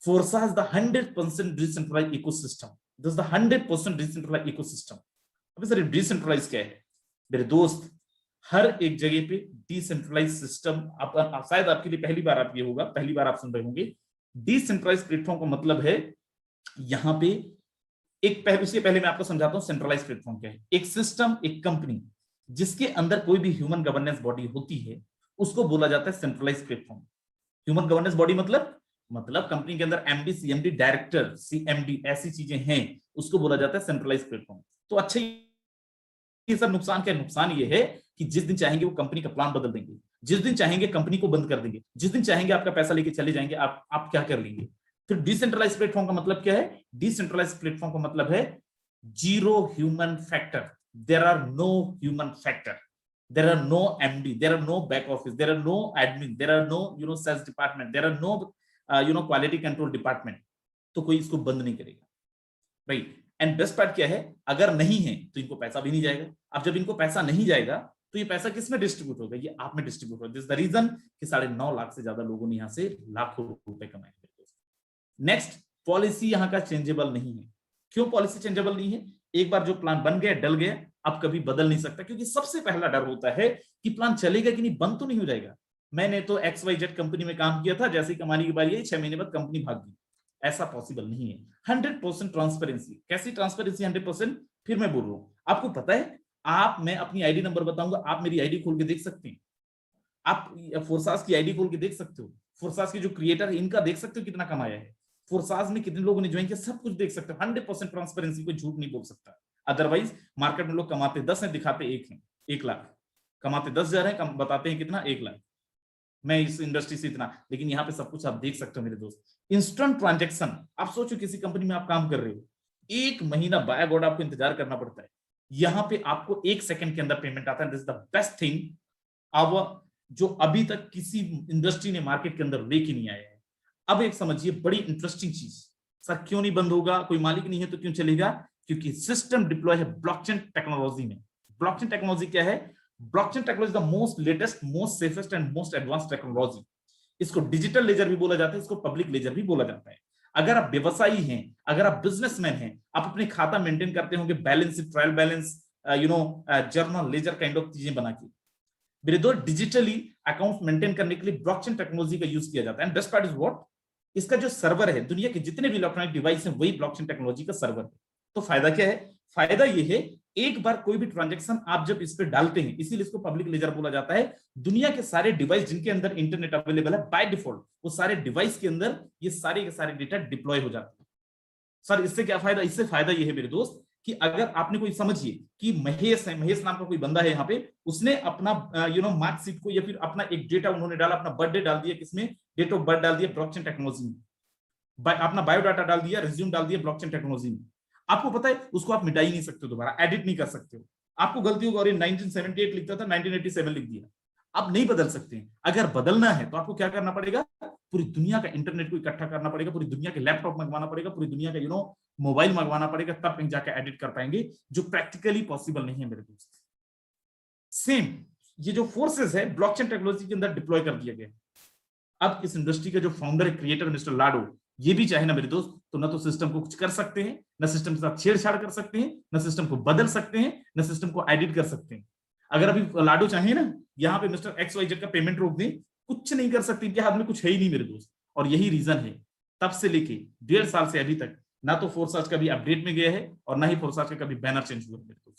Forsage the 100% decentralized ecosystem. This is the 100% decentralized ecosystem. अभी sir decentralise क्या है मेरे दोस्त? हर एक जगह पे डिसेंट्रलाइज सिस्टम, शायद आपके लिए पहली बार आप ये होगा, पहली बार आप सुन रहे होंगे। डिसेंट्रलाइज प्लेटफॉर्म का मतलब है यहां पे उसके पहले मैं आपको समझाता हूं सेंट्रलाइज प्लेटफॉर्म क्या है। एक सिस्टम, एक कंपनी जिसके अंदर कोई भी ह्यूमन गवर्नेंस बॉडी होती है उसको बोला जाता है centralize platform. Human governance body मतलब कंपनी के अंदर एमडी, सीएमडी, डायरेक्टर, सीएमडी ऐसी चीजें हैं, उसको बोला जाता है सेंट्रलाइज प्लेटफॉर्म। तो अच्छा, ये सब नुकसान क्या है? नुकसान ये है कि जिस दिन चाहेंगे वो कंपनी का प्लान बदल देंगे, जिस दिन चाहेंगे कंपनी को बंद कर देंगे, जिस दिन चाहेंगे आपका पैसा लेके चले जाएंगे, आप क्या कर लेंगे? फिर डिसेंट्रलाइज प्लेटफॉर्म का मतलब क्या है? डिसेंट्रलाइज प्लेटफॉर्म का मतलब है zero human factor. There are no human factor, there are no MD, there are no back office, there are no admin, there are no sales department, there are no quality control department. तो कोई इसको बंद नहीं करेगा, right? And best part क्या है, अगर नहीं है तो इनको पैसा भी नहीं जाएगा। अब जब इनको पैसा नहीं जाएगा तो ये पैसा किस में डिस्ट्रीब्यूट होगा? ये आप में डिस्ट्रीब्यूट होगा। दिस द रीजन कि 9.5 लाख से ज्यादा लोगों ने यहां से लाखों रुपए कमाए। नेक्स्ट, पॉलिसी यहां का चेंजेबल नहीं है। क्यों पॉलिसी चेंजेबल नहीं है? एक बार जो प्लान बन गया, डल गया, अब कभी बदल नहीं सकता, क्योंकि सबसे पहला डर होता है कि प्लान चलेगा कि नहीं, बंद तो नहीं हो जाएगा। मैंने तो XYZ कंपनी में काम किया था, जैसे कमाने की बारी आई 6 महीने बाद कंपनी भाग गई। ऐसा पॉसिबल नहीं है। 100% ट्रांसपेरेंसी। कैसी ट्रांसपेरेंसी 100%? फिर मैं बोल रहा हूं, आपको पता है, मैं अपनी आईडी नंबर बताऊंगा, आप मेरी आईडी खोल के देख सकते हैं। आप फोरसास की आईडी खोल के देख सकते हो। फोरसास के जो क्रिएटर है इनका देख सकते हो कितना कमाया है, फोरसास में कितने लोगों ने ज्वाइन किया, सब कुछ देख सकते हो। 100% ट्रांसपेरेंसी, कोई झूठ नहीं बोल सकता। अदरवाइज मार्केट में लोग कमाते 10 हैं, दिखाते 1 हैं। 1 लाख कमाते 10,000 है, बताते हैं कितना? 1 लाख। मैं इस इंडस्ट्री से इतना, लेकिन यहाँ पे सब कुछ आप देख सकते हो मेरे दोस्त। Instant transaction. आप सोचो किसी कंपनी में आप काम कर रहे हो, 1 महीना बाय गॉड आपको इंतजार करना पड़ता है। यहाँ पे आपको 1 सेकंड के अंदर पेमेंट आता है। This is the best thing अब जो अभी तक किसी इंडस्ट्री ने मार्केट के अंदर लेके नहीं आया है। अब एक समझिए बड़ी इंटरेस्टिंग चीज, सर क्यों नहीं बंद होगा? कोई मालिक नहीं है तो क्यों चलेगा? क्योंकि सिस्टम डिप्लॉय है ब्लॉकचेन टेक्नोलॉजी में। ब्लॉकचेन टेक्नोलॉजी क्या है? Blockchain technology the most latest, most safest and most advance technology. इसको डिजिटल लेजर भी बोला जाता है, इसको पब्लिक लेजर भी बोला जाता है। अगर आप व्यवसायी हैं, अगर आप बिजनेसमैन हैं, आप अपने खाता मेंटेन करते होंगे, balance sheet, trial balance, journal, ledger kind of चीजें बना के, मेरे दो डिजिटली अकाउंट मेंटेन करने के लिए ब्लॉकचेन टेक्नोलॉजी का यूज किया जाता है। And best part is what, इसका जो सर्वर है, दुनिया के जितने भी इलेक्ट्रॉनिक डिवाइस हैं वही ब्लॉकचेन टेक्नोलॉजी का सर्वर है। तो फायदा क्या है? फायदा ये है, एक बार कोई भी ट्रांजैक्शन आप जब इस पे डालते हैं, इसीलिए इसको पब्लिक लेजर बोला जाता है। दुनिया के सारे डिवाइस जिनके अंदर इंटरनेट अवेलेबल है, बाय डिफॉल्ट वो सारे डिवाइस के अंदर ये सारे के सारे डेटा डिप्लॉय हो जाते हैं। सर इससे क्या फायदा? इससे फायदा ये है मेरे दोस्त कि अगर आपने कोई, समझिए कि महेश है, महेश नाम का कोई बंदा है यहाँ पे, उसने अपना मार्कशीट को या फिर अपना एक डेटा उन्होंने डाला, अपना बर्थडे डाल दिया, किसमें? डेट ऑफ बर्थ डाल दिया ब्लॉकचेन टेक्नोलॉजी में, अपना बायोडाटा डाल दिया, रिज्यूम डाल दिया ब्लॉकचेन टेक्नोलॉजी में। आपको पता है उसको आप मिटा ही नहीं सकते हो, दोबारा एडिट नहीं कर सकते हो। आपको गलती होगा, और 1978 लिखता था 1987 लिख दिया, आप नहीं बदल सकते हैं। अगर बदलना है तो आपको क्या करना पड़ेगा? पूरी दुनिया का इंटरनेट को इकट्ठा करना पड़ेगा, पूरी दुनिया के लैपटॉप मंगवाना पड़ेगा, पूरी दुनिया का मोबाइल मंगवाना पड़ेगा, तब कहीं जाकर एडिट कर पाएंगे, जो प्रैक्टिकली पॉसिबल नहीं है मेरे दोस्त। सेम ये जो फोर्सेस है ब्लॉकचेन टेक्नोलॉजी के अंदर डिप्लॉय कर दिया गया। अब इस इंडस्ट्री का जो फाउंडर है, क्रिएटर मिस्टर लाडो, ये भी चाहे ना मेरे दोस्त, तो ना तो सिस्टम को कुछ कर सकते हैं, ना सिस्टम के साथ छेड़छाड़ कर सकते हैं, ना सिस्टम को बदल सकते हैं, ना सिस्टम को एडिट कर सकते हैं। अगर अभी लाडो चाहे ना यहाँ पे मिस्टर XYZ का पेमेंट रोक दें, कुछ नहीं कर सकते, इनके हाथ में कुछ है ही नहीं मेरे दोस्त। और यही रीजन है, तब से लेके 1.5 साल से अभी तक ना तो फोरसाज कभी अपडेट में गया है और ना ही फोरसाज का कभी बैनर चेंज हुआ मेरे दोस्त।